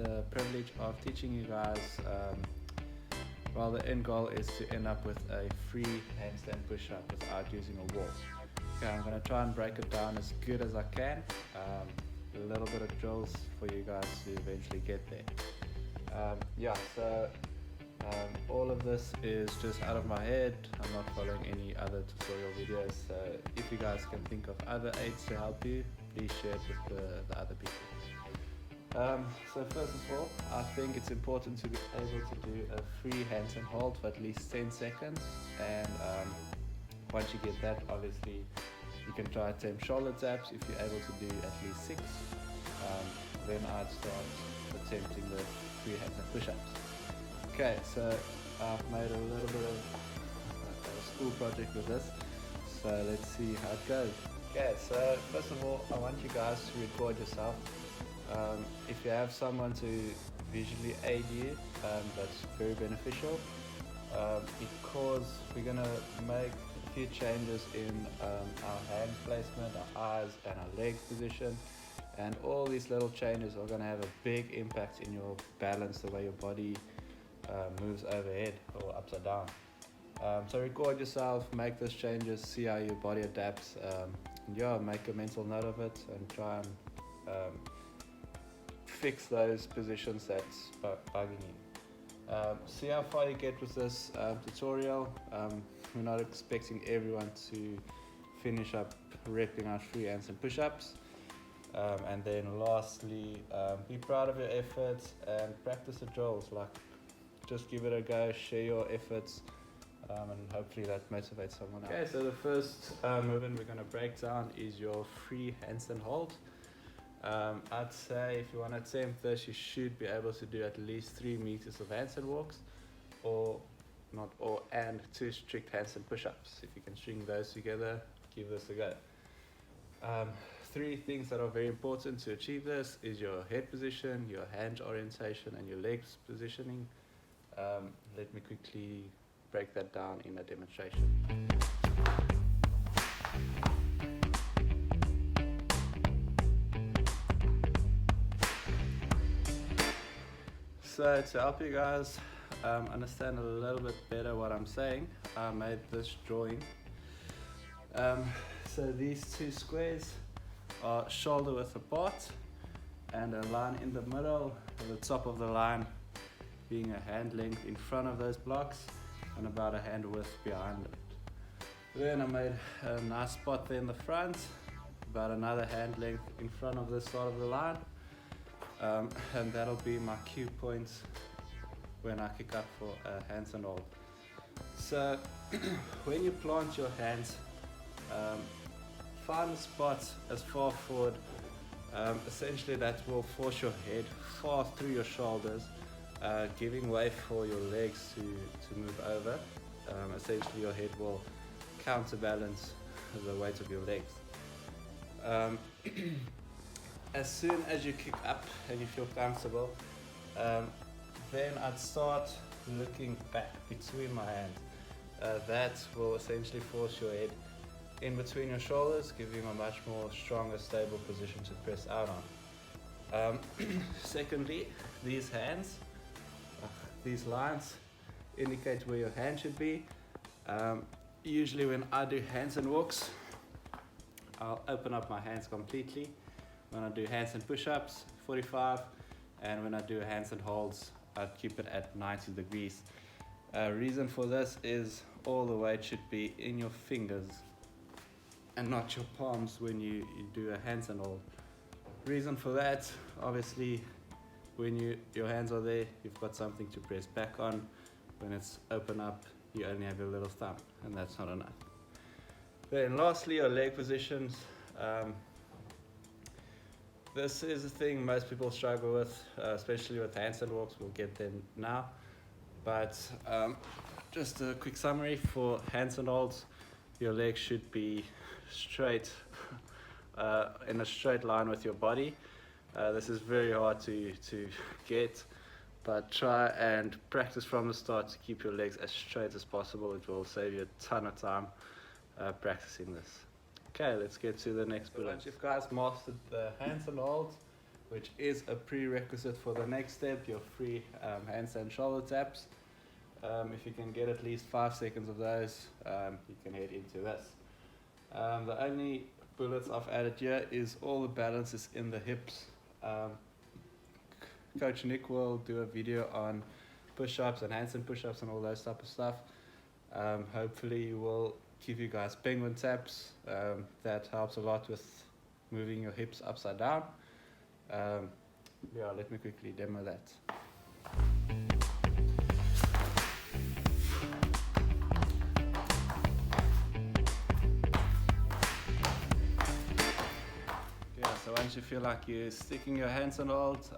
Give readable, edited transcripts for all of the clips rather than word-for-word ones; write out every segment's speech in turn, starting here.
the privilege of teaching you guys. Well, the end goal is to end up with a free handstand push-up without using a wall. Okay, I'm going to try and break it down as good as I can. A little bit of drills for you guys to eventually get there. All of this is just out of my head. I'm not following any other tutorial videos. So if you guys can think of other aids to help you, please share it with the other people. So first of all, I think it's important to be able to do a free handstand hold for at least 10 seconds. And once you get that, obviously, you can try attempt shoulder taps if you're able to do at least 6. Then I'd start attempting the free handstand push-ups. Okay, so I've made a little bit of a school project with this. So let's see how it goes. Okay, so first of all, I want you guys to record yourself. If you have someone to visually aid you, that's very beneficial, because we're going to make a few changes in our hand placement, our eyes and our leg position, and all these little changes are going to have a big impact in your balance, the way your body moves overhead or upside down. So record yourself, make those changes, see how your body adapts, make a mental note of it and try and fix those positions that's bugging you. See how far you get with this tutorial. We're not expecting everyone to finish up repping out free handstand push-ups. And then lastly, be proud of your efforts and practice the drills. Like, just give it a go, share your efforts, and hopefully that motivates someone else. Okay, so the first movement we're going to break down is your free handstand hold. I'd say if you want to attempt this, you should be able to do at least 3 meters of handstand walks, and 2 strict handstand push-ups. If you can string those together, give this a go. 3 things that are very important to achieve this is your head position, your hand orientation, and your legs positioning. Let me quickly break that down in a demonstration. So to help you guys understand a little bit better what I'm saying, I made this drawing. So these 2 squares are shoulder width apart, and a line in the middle, at the top of the line being a hand length in front of those blocks and about a hand width behind it. Then I made a nice spot there in the front, about another hand length in front of this side of the line. And that'll be my cue points when I kick up for a handstand hold. So when you plant your hands, find a spot as far forward, essentially that will force your head far through your shoulders, giving way for your legs to move over. Essentially your head will counterbalance the weight of your legs. As soon as you kick up and you feel comfortable, then I'd start looking back between my hands. That will essentially force your head in between your shoulders, giving you a much more stronger, stable position to press out on. Secondly, these hands, these lines indicate where your hand should be. Usually when I do handstand walks, I'll open up my hands completely. When I do handstand push-ups, 45, and when I do handstand holds, I'd keep it at 90 degrees. Reason for this is all the weight should be in your fingers and not your palms when you do a handstand hold. Reason for that, obviously, when your hands are there, you've got something to press back on. When it's open up, you only have your little thumb, and that's not enough. Then lastly, your leg positions. This is a thing most people struggle with, especially with handstand walks. We'll get there now. But just a quick summary for handstand holds, your legs should be straight, in a straight line with your body. This is very hard to get, but try and practice from the start to keep your legs as straight as possible. It will save you a ton of time practicing this. Okay, let's get to the next bullet. Once you've guys mastered the handstand holds, which is a prerequisite for the next step, your free handstand shoulder taps. If you can get at least 5 seconds of those, you can head into this. The only bullets I've added here is all the balance is in the hips. Coach Nick will do a video on push-ups and handstand push-ups and all those type of stuff. Hopefully he will give you guys penguin taps. That helps a lot with moving your hips upside down. Yeah, let me quickly demo that. Yeah, so once you feel like you're sticking your hands on hold,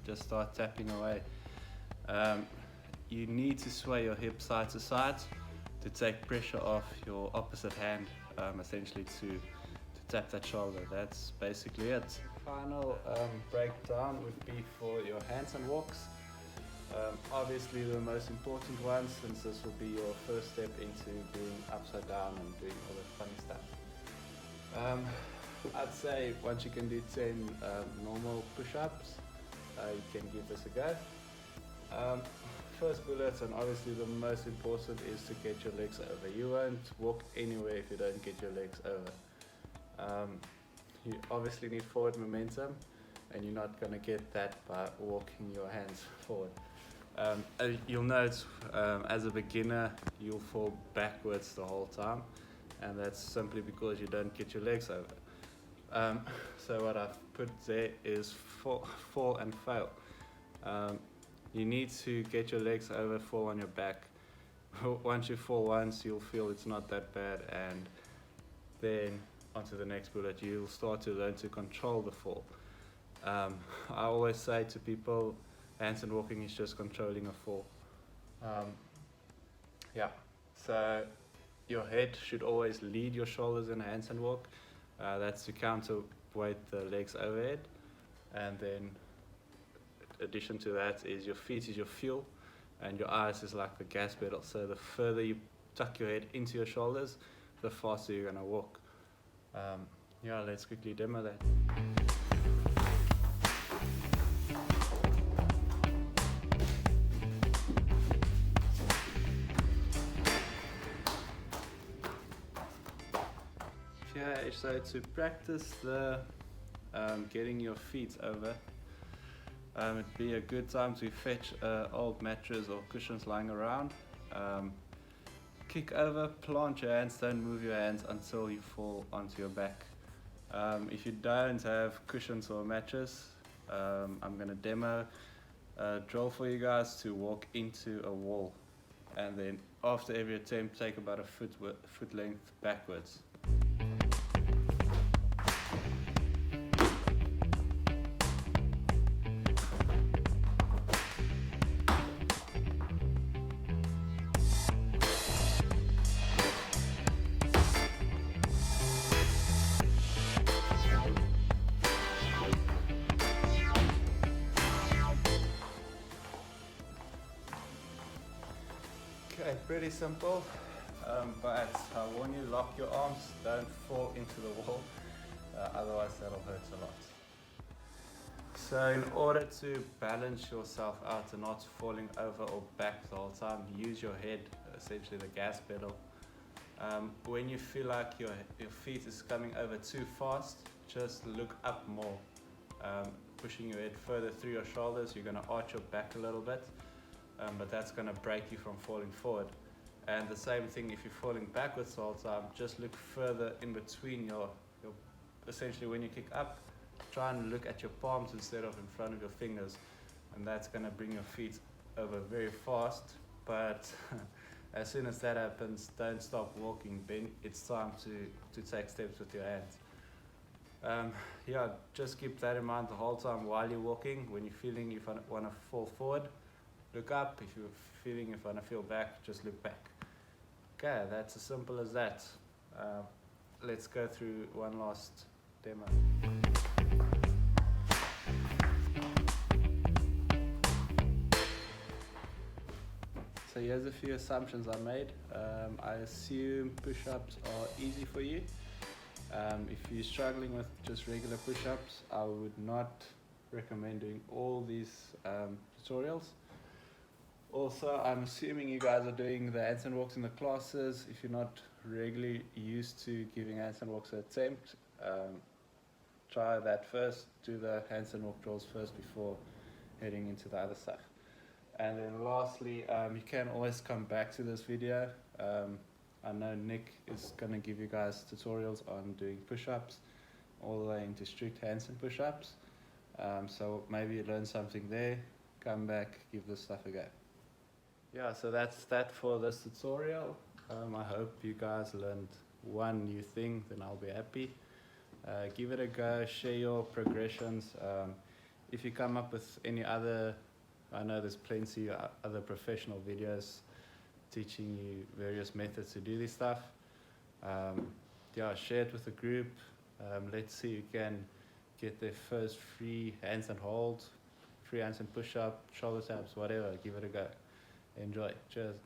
just start tapping away. You need to sway your hip side to side to take pressure off your opposite hand, essentially to tap that shoulder. That's basically it. Final breakdown would be for your handstand walks. Obviously the most important one, since this will be your first step into being upside down and doing all that funny stuff. I'd say once you can do 10 normal push-ups, you can give this a go. First bullet, and obviously the most important, is to get your legs over. You won't walk anywhere if you don't get your legs over. You obviously need forward momentum, and you're not going to get that by walking your hands forward. You'll note as a beginner you'll fall backwards the whole time, and that's simply because you don't get your legs over. So what I've put there is fall and fail. You need to get your legs over, fall on your back. Once you fall once, you'll feel it's not that bad, and then onto the next bullet, you'll start to learn to control the fall. I always say to people, handstand walking is just controlling a fall. Yeah, so your head should always lead your shoulders in a handstand walk. That's to counterweight the legs overhead, and then addition to that is your feet is your fuel and your eyes is like the gas pedal. So the further you tuck your head into your shoulders, the faster you're going to walk. Yeah, let's quickly demo that. Okay, so to practice the getting your feet over, it'd be a good time to fetch old mattress or cushions lying around. Kick over, plant your hands, don't move your hands until you fall onto your back. If you don't have cushions or a mattress, I'm going to demo a drill for you guys to walk into a wall, and then after every attempt take about a foot length backwards. Okay, pretty simple, but I warn you, lock your arms, don't fall into the wall, otherwise that'll hurt a lot. So in order to balance yourself out and not falling over or back the whole time, use your head, essentially the gas pedal. When you feel like your feet is coming over too fast, just look up more. Pushing your head further through your shoulders, you're going to arch your back a little bit. But that's going to break you from falling forward. And the same thing if you're falling backwards the whole time, just look further in between your essentially when you kick up, try and look at your palms instead of in front of your fingers, and that's going to bring your feet over very fast. But as soon as that happens, don't stop walking, then it's time to take steps with your hands. Yeah, just keep that in mind the whole time while you're walking. When you're feeling you want to fall forward, look up. If you're feeling you want to feel back, just look back. Okay, that's as simple as that. Let's go through one last demo. So here's a few assumptions I made. I assume push-ups are easy for you. If you're struggling with just regular push-ups, I would not recommend doing all these tutorials. Also, I'm assuming you guys are doing the handstand walks in the classes. If you're not regularly used to giving handstand walks an attempt, try that first. Do the handstand walk drills first before heading into the other stuff. And then lastly, you can always come back to this video. I know Nick is going to give you guys tutorials on doing push-ups all the way into strict handstand push-ups. So maybe you learn something there, come back, give this stuff a go. Yeah, so that's that for this tutorial. I hope you guys learned one new thing, then I'll be happy. Give it a go, share your progressions. If you come up with any other, I know there's plenty of other professional videos teaching you various methods to do this stuff. Yeah, share it with the group. Let's see who can get their first free handstand hold, free handstand push-up, shoulder taps, whatever. Give it a go. Enjoy. Cheers.